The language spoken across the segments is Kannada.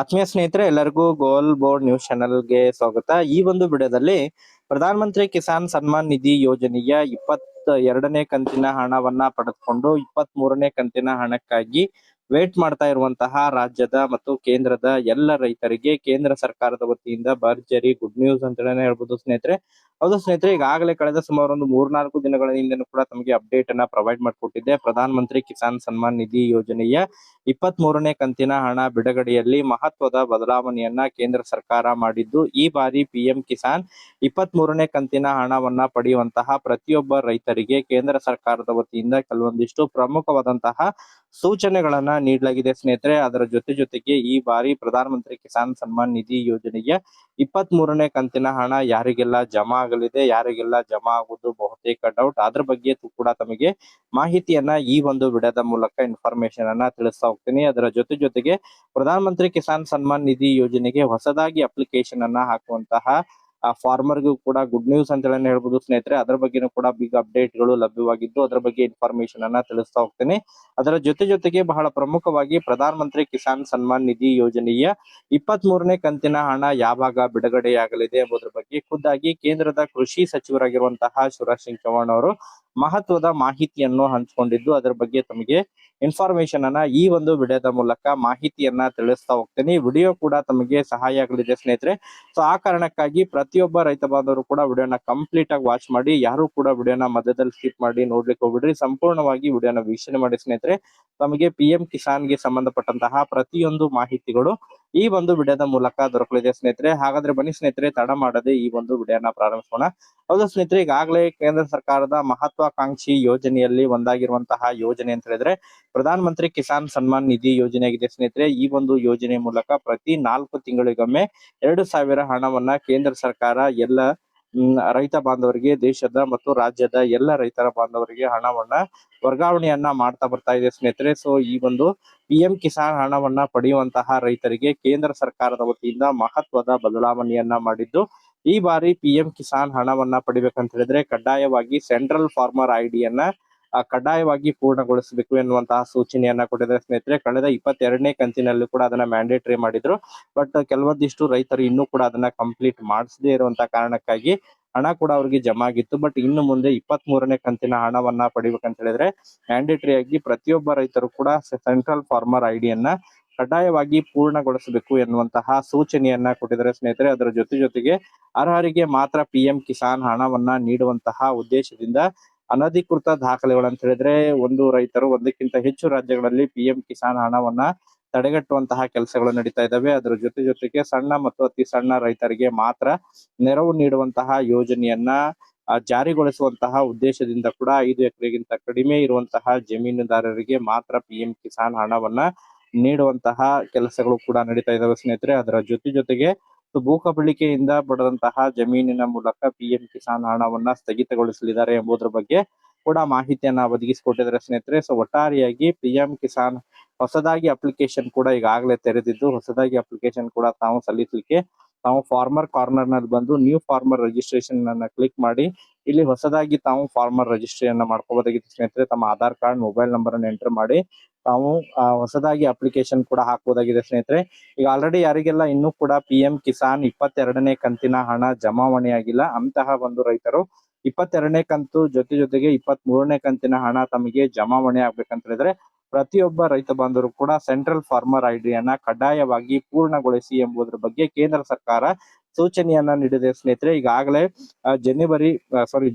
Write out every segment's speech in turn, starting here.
ಆತ್ಮೀಯ ಸ್ನೇಹಿತರೆ, ಎಲ್ಲರಿಗೂ ಗೋಲ್ ಬೋರ್ಡ್ ನ್ಯೂಸ್ ಚಾನೆಲ್ಗೆ ಸ್ವಾಗತ. ಈ ಒಂದು ವಿಡಿಯೋದಲ್ಲಿ ಪ್ರಧಾನ ಮಂತ್ರಿ ಕಿಸಾನ್ ಸನ್ಮಾನ್ ನಿಧಿ ಯೋಜನೆಯ 22ನೇ ಕಂತಿನ ಹಣವನ್ನ ಪಡೆದುಕೊಂಡು 23ನೇ ಕಂತಿನ ಹಣಕ್ಕಾಗಿ ವೇಟ್ ಮಾಡ್ತಾ ಇರುವಂತಹ ರಾಜ್ಯದ ಮತ್ತು ಕೇಂದ್ರದ ಎಲ್ಲ ರೈತರಿಗೆ ಕೇಂದ್ರ ಸರ್ಕಾರದ ವತಿಯಿಂದ ಭರ್ಜರಿ ಗುಡ್ ನ್ಯೂಸ್ ಅಂತ ಹೇಳ್ಬೋದು ಸ್ನೇಹಿತರೆ. ಹೌದು ಸ್ನೇಹಿತರೆ, ಈಗಾಗಲೇ ಕಳೆದ ಸುಮಾರು ಒಂದು 3-4 ದಿನಗಳ ಹಿಂದೆ ಕೂಡ ತಮಗೆ ಅಪ್ಡೇಟ್ ಅನ್ನ ಪ್ರೊವೈಡ್ ಮಾಡಿಕೊಟ್ಟಿದ್ದೆ. ಪ್ರಧಾನ ಮಂತ್ರಿ ಕಿಸಾನ್ ಸನ್ಮಾನ್ ನಿಧಿ ಯೋಜನೆಯ 23ನೇ ಕಂತಿನ ಹಣ ಬಿಡುಗಡೆಯಲ್ಲಿ ಮಹತ್ವದ ಬದಲಾವಣೆಯನ್ನ ಕೇಂದ್ರ ಸರ್ಕಾರ ಮಾಡಿದ್ದು, ಈ ಬಾರಿ ಪಿಎಂ ಕಿಸಾನ್ 23ನೇ ಕಂತಿನ ಹಣವನ್ನ ಪಡೆಯುವಂತಹ ಪ್ರತಿಯೊಬ್ಬ ರೈತರಿಗೆ ಕೇಂದ್ರ ಸರ್ಕಾರದ ವತಿಯಿಂದ ಕೆಲವೊಂದಿಷ್ಟು ಪ್ರಮುಖವಾದಂತಹ ಸೂಚನೆಗಳನ್ನ ನೀಡಲಾಗಿದೆ ಸ್ನೇಹಿತರೆ. ಅದರ ಜೊತೆಗೆ ಈ ಬಾರಿ ಪ್ರಧಾನ ಮಂತ್ರಿ ಕಿಸಾನ್ ಸನ್ಮಾನ್ ನಿಧಿ ಯೋಜನೆಯ 23ನೇ ಕಂತಿನ ಹಣ ಯಾರಿಗೆಲ್ಲ ಜಮಾ ಆಗಲಿದೆ, ಯಾರಿಗೆಲ್ಲ ಜಮಾ ಆಗುವುದು ಬಹುತೇಕ ಡೌಟ್. ಅದ್ರ ಬಗ್ಗೆ ಕೂಡ ತಮಗೆ ಮಾಹಿತಿಯನ್ನ ಈ ಒಂದು ವಿಡಿಯೋದ ಮೂಲಕ ಇನ್ಫಾರ್ಮೇಶನ್ ಅನ್ನ ತಿಳಿಸ್ತಾ ಹೋಗ್ತೀನಿ. ಅದರ ಜೊತೆಗೆ ಪ್ರಧಾನ ಮಂತ್ರಿ ಕಿಸಾನ್ ಸನ್ಮಾನ್ ನಿಧಿ ಯೋಜನೆಗೆ ಹೊಸದಾಗಿ ಅಪ್ಲಿಕೇಶನ್ ಅನ್ನ ಹಾಕುವಂತಹ ಫಾರ್ಮರ್ಗೂ ಕೂಡ ಗುಡ್ ನ್ಯೂಸ್ ಅಂತ ಹೇಳ್ಬೋದು ಸ್ನೇಹಿತರೆ. ಅದರ ಬಗ್ಗೆನೂ ಕೂಡ ಬಿಗ್ ಅಪ್ಡೇಟ್ ಗಳು ಲಭ್ಯವಾಗಿದ್ದು, ಅದರ ಬಗ್ಗೆ ಇನ್ಫಾರ್ಮೇಶನ್ ಅನ್ನ ತಿಳಿಸ್ತಾ ಹೋಗ್ತೀನಿ. ಅದರ ಜೊತೆಗೆ ಬಹಳ ಪ್ರಮುಖವಾಗಿ ಪ್ರಧಾನ ಮಂತ್ರಿ ಕಿಸಾನ್ ಸನ್ಮಾನ್ ನಿಧಿ ಯೋಜನೆಯ 23ನೇ ಕಂತಿನ ಹಣ ಯಾವಾಗ ಬಿಡುಗಡೆಯಾಗಲಿದೆ ಎಂಬುದರ ಬಗ್ಗೆ ಖುದ್ದಾಗಿ ಕೇಂದ್ರದ ಕೃಷಿ ಸಚಿವರಾಗಿರುವಂತಹ ಶಿವರಾಜ್ ಸಿಂಗ್ ಚೌಹಾಣ್ ಅವರು ಮಹತ್ವದ ಮಾಹಿತಿಯನ್ನು ಹಂಚಿಕೊಂಡಿದ್ದು, ಅದರ ಬಗ್ಗೆ ತಮಗೆ ಇನ್ಫಾರ್ಮೇಶನ್ ಅನ್ನ ಈ ಒಂದು ವಿಡಿಯೋದ ಮೂಲಕ ಮಾಹಿತಿಯನ್ನ ತಿಳಿಸ್ತಾ ಹೋಗ್ತೀನಿ. ವಿಡಿಯೋ ಕೂಡ ತಮಗೆ ಸಹಾಯ ಆಗಲಿದೆ ಸ್ನೇಹಿತರೆ. ಸೊ ಆ ಕಾರಣಕ್ಕಾಗಿ ಪ್ರತಿಯೊಬ್ಬ ರೈತ ಬಾಂಧವರು ಕೂಡ ವಿಡಿಯೋನ ಕಂಪ್ಲೀಟ್ ಆಗಿ ವಾಚ್ ಮಾಡಿ. ಯಾರು ಕೂಡ ವಿಡಿಯೋನ ಮಧ್ಯದಲ್ಲಿ ಸ್ಕಿಪ್ ಮಾಡಿ ನೋಡ್ಲಿಕ್ಕೆ ಹೋಗ್ಬಿಡ್ರಿ. ಸಂಪೂರ್ಣವಾಗಿ ವಿಡಿಯೋನ ವೀಕ್ಷಣೆ ಮಾಡಿ ಸ್ನೇಹಿತರೆ. ತಮಗೆ ಪಿಎಂ ಕಿಸಾನ್ ಗೆ ಸಂಬಂಧಪಟ್ಟಂತಹ ಪ್ರತಿಯೊಂದು ಮಾಹಿತಿಗಳು ಈ ಒಂದು ವಿಡಿಯೋದ ಮೂಲಕ ದೊರಕಲಿದೆ ಸ್ನೇಹಿತರೆ. ಹಾಗಾದ್ರೆ ಬನ್ನಿ ಸ್ನೇಹಿತರೆ, ತಡ ಮಾಡದೆ ಈ ಒಂದು ವಿಡಿಯೋನ ಪ್ರಾರಂಭಿಸೋಣ. ಹೌದು ಸ್ನೇಹಿತರೆ, ಈಗಾಗಲೇ ಕೇಂದ್ರ ಸರ್ಕಾರದ ಮಹತ್ವಾಕಾಂಕ್ಷಿ ಯೋಜನೆಯಲ್ಲಿ ಒಂದಾಗಿರುವಂತಹ ಯೋಜನೆ ಅಂತ ಹೇಳಿದ್ರೆ ಪ್ರಧಾನ ಮಂತ್ರಿ ಕಿಸಾನ್ ಸನ್ಮಾನ್ ನಿಧಿ ಯೋಜನೆ ಆಗಿದೆ ಸ್ನೇಹಿತರೆ. ಈ ಒಂದು ಯೋಜನೆ ಮೂಲಕ ಪ್ರತಿ 4 ತಿಂಗಳಿಗೊಮ್ಮೆ 2,000 ಹಣವನ್ನ ಕೇಂದ್ರ ಸರ್ಕಾರ ಎಲ್ಲ ರೈತ ಬಾಂಧವರಿಗೆ, ದೇಶದ ಮತ್ತು ರಾಜ್ಯದ ಎಲ್ಲ ರೈತರ ಬಾಂಧವರಿಗೆ ಹಣವನ್ನ ವರ್ಗಾವಣೆಯನ್ನ ಮಾಡ್ತಾ ಬರ್ತಾ ಇದೆ ಸ್ನೇಹಿತರೆ. ಸೊ ಈ ಒಂದು ಪಿಎಂ ಕಿಸಾನ್ ಹಣವನ್ನ ಪಡೆಯುವಂತಹ ರೈತರಿಗೆ ಕೇಂದ್ರ ಸರ್ಕಾರದ ವತಿಯಿಂದ ಮಹತ್ವದ ಬದಲಾವಣೆಯನ್ನ ಮಾಡಿದ್ದು, ಈ ಬಾರಿ ಪಿಎಂ ಕಿಸಾನ್ ಹಣವನ್ನ ಪಡಿಬೇಕಂತ ಹೇಳಿದ್ರೆ ಕಡ್ಡಾಯವಾಗಿ ಸೆಂಟ್ರಲ್ ಫಾರ್ಮರ್ ಐಡಿಯನ್ನ ಕಡ್ಡಾಯವಾಗಿ ಪೂರ್ಣಗೊಳಿಸಬೇಕು ಎನ್ನುವಂತಹ ಸೂಚನೆಯನ್ನ ಕೊಟ್ಟಿದ್ದಾರೆ ಸ್ನೇಹಿತರೆ. ಕಳೆದ 22ನೇ ಕಂತಿನಲ್ಲಿ ಕೂಡ ಅದನ್ನ ಮ್ಯಾಂಡೇಟರಿ ಮಾಡಿದ್ರು. ಬಟ್ ಕೆಲವೊಂದಿಷ್ಟು ರೈತರು ಇನ್ನೂ ಕೂಡ ಅದನ್ನ ಕಂಪ್ಲೀಟ್ ಮಾಡಿಸದೇ ಇರುವಂತಹ ಕಾರಣಕ್ಕಾಗಿ ಹಣ ಕೂಡ ಅವ್ರಿಗೆ ಜಮಾ ಆಗಿತ್ತು. ಬಟ್ ಇನ್ನು ಮುಂದೆ 23ನೇ ಕಂತಿನ ಹಣವನ್ನ ಪಡಿಬೇಕಂತ ಹೇಳಿದ್ರೆ ಮ್ಯಾಂಡೇಟರಿ ಆಗಿ ಪ್ರತಿಯೊಬ್ಬ ರೈತರು ಕೂಡ ಸೆಂಟ್ರಲ್ ಫಾರ್ಮರ್ ಐಡಿಯನ್ನ ಕಡ್ಡಾಯವಾಗಿ ಪೂರ್ಣಗೊಳಿಸಬೇಕು ಎನ್ನುವಂತಹ ಸೂಚನೆಯನ್ನ ಕೊಟ್ಟಿದ್ದಾರೆ ಸ್ನೇಹಿತರೆ. ಅದರ ಜೊತೆಗೆ ಅರ್ಹರಿಗೆ ಮಾತ್ರ ಪಿಎಂ ಕಿಸಾನ್ ಹಣವನ್ನ ನೀಡುವಂತಹ ಉದ್ದೇಶದಿಂದ ಅನಧಿಕೃತ ದಾಖಲೆಗಳು ಅಂತ ಹೇಳಿದ್ರೆ ಒಂದು ರೈತರು ಒಂದಕ್ಕಿಂತ ಹೆಚ್ಚು ರಾಜ್ಯಗಳಲ್ಲಿ ಪಿಎಂ ಕಿಸಾನ್ ಹಣವನ್ನ ತಡೆಗಟ್ಟುವಂತಹ ಕೆಲಸಗಳು ನಡೀತಾ ಇದ್ದಾವೆ. ಅದರ ಜೊತೆಗೆ ಸಣ್ಣ ಮತ್ತು ಅತಿ ಸಣ್ಣ ರೈತರಿಗೆ ಮಾತ್ರ ನೆರವು ನೀಡುವಂತಹ ಯೋಜನೆಯನ್ನ ಜಾರಿಗೊಳಿಸುವಂತಹ ಉದ್ದೇಶದಿಂದ ಕೂಡ 5 ಎಕರೆಗಿಂತ ಕಡಿಮೆ ಇರುವಂತಹ ಜಮೀನುದಾರರಿಗೆ ಮಾತ್ರ ಪಿಎಂ ಕಿಸಾನ್ ಹಣವನ್ನ ನೀಡುವಂತಹ ಕೆಲಸಗಳು ಕೂಡ ನಡೀತಾ ಇದಾವೆ ಸ್ನೇಹಿತರೆ. ಅದರ ಜೊತೆಗೆ ಭೂ ಕಬಳಿಕೆಯಿಂದ ಪಡೆದಂತಹ ಜಮೀನಿನ ಮೂಲಕ ಪಿಎಂ ಕಿಸಾನ್ ಹಣವನ್ನ ಸ್ಥಗಿತಗೊಳಿಸಲಿದ್ದಾರೆ ಎಂಬುದರ ಬಗ್ಗೆ ಕೂಡ ಮಾಹಿತಿಯನ್ನ ಒದಗಿಸಿಕೊಟ್ಟಿದ್ದಾರೆ ಸ್ನೇಹಿತರೆ. ಸೊ ಒಟ್ಟಾರೆಯಾಗಿ ಪಿಎಂ ಕಿಸಾನ್ ಹೊಸದಾಗಿ ಅಪ್ಲಿಕೇಶನ್ ಕೂಡ ಈಗಾಗಲೇ ತೆರೆದಿದ್ದು, ಹೊಸದಾಗಿ ಅಪ್ಲಿಕೇಶನ್ ಕೂಡ ತಾವು ಸಲ್ಲಿಸಲಿಕ್ಕೆ ತಾವು ಫಾರ್ಮರ್ ಕಾರ್ನರ್ ನಲ್ಲಿ ಬಂದು ನ್ಯೂ ಫಾರ್ಮರ್ ರಿಜಿಸ್ಟ್ರೇಷನ್ ಅನ್ನ ಕ್ಲಿಕ್ ಮಾಡಿ ಇಲ್ಲಿ ಹೊಸದಾಗಿ ತಾವು ಫಾರ್ಮರ್ ರಿಜಿಸ್ಟ್ರೇಷನ್ ಮಾಡ್ಕೋಬಹುದಾಗಿತ್ತು ಸ್ನೇಹಿತರೆ. ತಮ್ಮ ಆಧಾರ್ ಕಾರ್ಡ್, ಮೊಬೈಲ್ ನಂಬರ್ ಅನ್ನು ಎಂಟರ್ ಮಾಡಿ ತಾವು ಹೊಸದಾಗಿ ಅಪ್ಲಿಕೇಶನ್ ಕೂಡ ಹಾಕಬಹುದಾಗಿದೆ ಸ್ನೇಹಿತರೆ. ಈಗ ಆಲ್ರೆಡಿ ಯಾರಿಗೆಲ್ಲ ಇನ್ನೂ ಕೂಡ ಪಿಎಂ ಕಿಸಾನ್ 22ನೇ ಕಂತಿನ ಹಣ ಜಮಾವಣೆ ಆಗಿಲ್ಲ ಅಂತಹ ಒಂದು ರೈತರು 22ನೇ ಕಂತು ಜೊತೆಗೆ 23ನೇ ಕಂತಿನ ಹಣ ತಮಗೆ ಜಮಾವಣೆ ಆಗ್ಬೇಕಂತ ಹೇಳಿದ್ರೆ ಪ್ರತಿಯೊಬ್ಬ ರೈತ ಬಾಂಧವರು ಕೂಡ ಸೆಂಟ್ರಲ್ ಫಾರ್ಮರ್ ಐಡಿಯನ್ನ ಕಡ್ಡಾಯವಾಗಿ ಪೂರ್ಣಗೊಳಿಸಿ ಎಂಬುದರ ಬಗ್ಗೆ ಕೇಂದ್ರ ಸರ್ಕಾರ ಸೂಚನೆಯನ್ನ ನೀಡಿದೆ ಸ್ನೇಹಿತರೆ. ಈಗಾಗಲೇ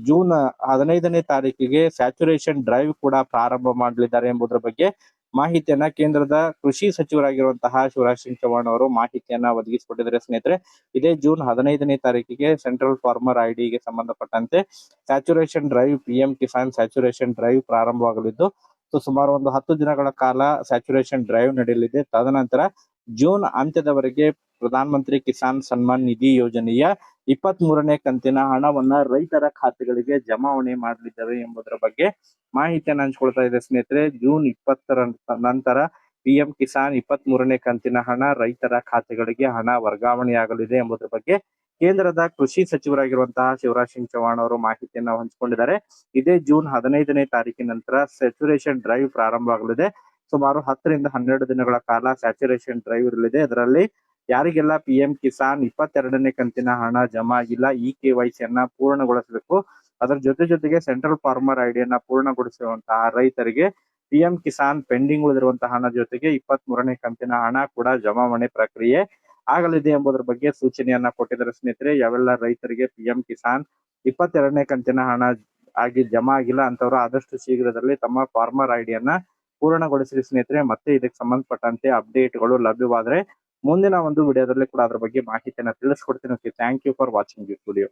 ಜೂನ್ 15ನೇ ತಾರೀಕಿಗೆ ಸ್ಯಾಚುರೇಷನ್ ಡ್ರೈವ್ ಕೂಡ ಪ್ರಾರಂಭ ಮಾಡಲಿದ್ದಾರೆ ಎಂಬುದರ ಬಗ್ಗೆ ಮಾಹಿತಿಯನ್ನ ಕೇಂದ್ರದ ಕೃಷಿ ಸಚಿವರಾಗಿರುವಂತಹ ಶಿವರಾಜ್ ಸಿಂಗ್ ಚೌಹಾಣ್ ಅವರು ಮಾಹಿತಿಯನ್ನ ಒದಗಿಸಿಕೊಟ್ಟಿದ್ದಾರೆ ಸ್ನೇಹಿತರೆ. ಇದೇ ಜೂನ್ 15ನೇ ತಾರೀಕಿಗೆ ಸೆಂಟ್ರಲ್ ಫಾರ್ಮರ್ ಐಡಿಗೆ ಸಂಬಂಧಪಟ್ಟಂತೆ saturation drive, PM Kisan saturation drive ಪ್ರಾರಂಭವಾಗಲಿದ್ದು, ಸುಮಾರು ಒಂದು 10 ದಿನಗಳ ಕಾಲ ಸ್ಯಾಚುರೇಷನ್ ಡ್ರೈವ್ ನಡೆಯಲಿದೆ. ತದನಂತರ ಜೂನ್ ಅಂತ್ಯದವರೆಗೆ ಪ್ರಧಾನ ಮಂತ್ರಿ ಕಿಸಾನ್ ಸನ್ಮಾನ್ ನಿಧಿ ಯೋಜನೆಯ 23ನೇ ಕಂತಿನ ಹಣವನ್ನ ರೈತರ ಖಾತೆಗಳಿಗೆ ಜಮಾವಣೆ ಮಾಡಲಿದ್ದಾರೆ ಎಂಬುದರ ಬಗ್ಗೆ ಮಾಹಿತಿಯನ್ನು ಹಂಚಿಕೊಳ್ತಾ ಇದೆ ಸ್ನೇಹಿತರೆ. ಜೂನ್ 20ರ ನಂತರ ಪಿಎಂ ಕಿಸಾನ್ 23ನೇ ಕಂತಿನ ಹಣ ರೈತರ ಖಾತೆಗಳಿಗೆ ಹಣ ವರ್ಗಾವಣೆಯಾಗಲಿದೆ ಎಂಬುದರ ಬಗ್ಗೆ ಕೇಂದ್ರದ ಕೃಷಿ ಸಚಿವರಾಗಿರುವಂತಹ ಶಿವರಾಜ್ ಸಿಂಗ್ ಚೌಹಾಣ್ ಅವರು ಮಾಹಿತಿಯನ್ನು ಹಂಚಿಕೊಂಡಿದ್ದಾರೆ. ಇದೇ ಜೂನ್ 15ನೇ ತಾರೀಕಿನ ನಂತರ ಸ್ಯಾಚುರೇಷನ್ ಡ್ರೈವ್ ಪ್ರಾರಂಭ ಆಗಲಿದೆ. ಸುಮಾರು 10ರಿಂದ 12 ದಿನಗಳ ಕಾಲ ಸ್ಯಾಚುರೇಷನ್ ಡ್ರೈವ್ ಇರಲಿದೆ. ಇದರಲ್ಲಿ ಯಾರಿಗೆಲ್ಲ PM ಕಿಸಾನ್ 22ನೇ ಕಂತಿನ ಹಣ ಜಮಾ ಆಗಿಲ್ಲ, ಈ KYC ಯನ್ನ ಪೂರ್ಣಗೊಳಿಸಬೇಕು. ಅದರ ಜೊತೆಗೆ ಸೆಂಟ್ರಲ್ ಫಾರ್ಮರ್ ಐಡಿಯನ್ನ ಪೂರ್ಣಗೊಳಿಸಿರುವಂತಹ ರೈತರಿಗೆ PM ಕಿಸಾನ್ ಪೆಂಡಿಂಗ್ ಉಳಿದಿರುವಂತಹ ಹಣ ಜೊತೆಗೆ 23ನೇ ಕಂತಿನ ಹಣ ಕೂಡ ಜಮಾವಣೆ ಪ್ರಕ್ರಿಯೆ ಆಗಲಿದೆ ಎಂಬುದರ ಬಗ್ಗೆ ಸೂಚನೆಯನ್ನ ಕೊಟ್ಟಿದ್ದಾರೆ ಸ್ನೇಹಿತರೆ. ಯಾವೆಲ್ಲ ರೈತರಿಗೆ PM ಕಿಸಾನ್ 22ನೇ ಕಂತಿನ ಹಣ ಜಮಾ ಆಗಿಲ್ಲ ಅಂತವರು ಆದಷ್ಟು ಶೀಘ್ರದಲ್ಲಿ ತಮ್ಮ ಫಾರ್ಮರ್ ಐಡಿಯನ್ನ ಪೂರ್ಣಗೊಳಿಸಿ ಸ್ನೇಹಿತರೆ. ಮತ್ತೆ ಇದಕ್ಕೆ ಸಂಬಂಧಪಟ್ಟಂತೆ ಅಪ್ಡೇಟ್ಗಳು ಲಭ್ಯವಾದ್ರೆ ಮುಂದಿನ ಒಂದು ವಿಡಿಯೋದಲ್ಲಿ ಕೂಡ ಅದ್ರ ಬಗ್ಗೆ ಮಾಹಿತಿಯನ್ನ ತಿಳಿಸ್ಕೊಡ್ತೀನಿ. Thank you for watching this video.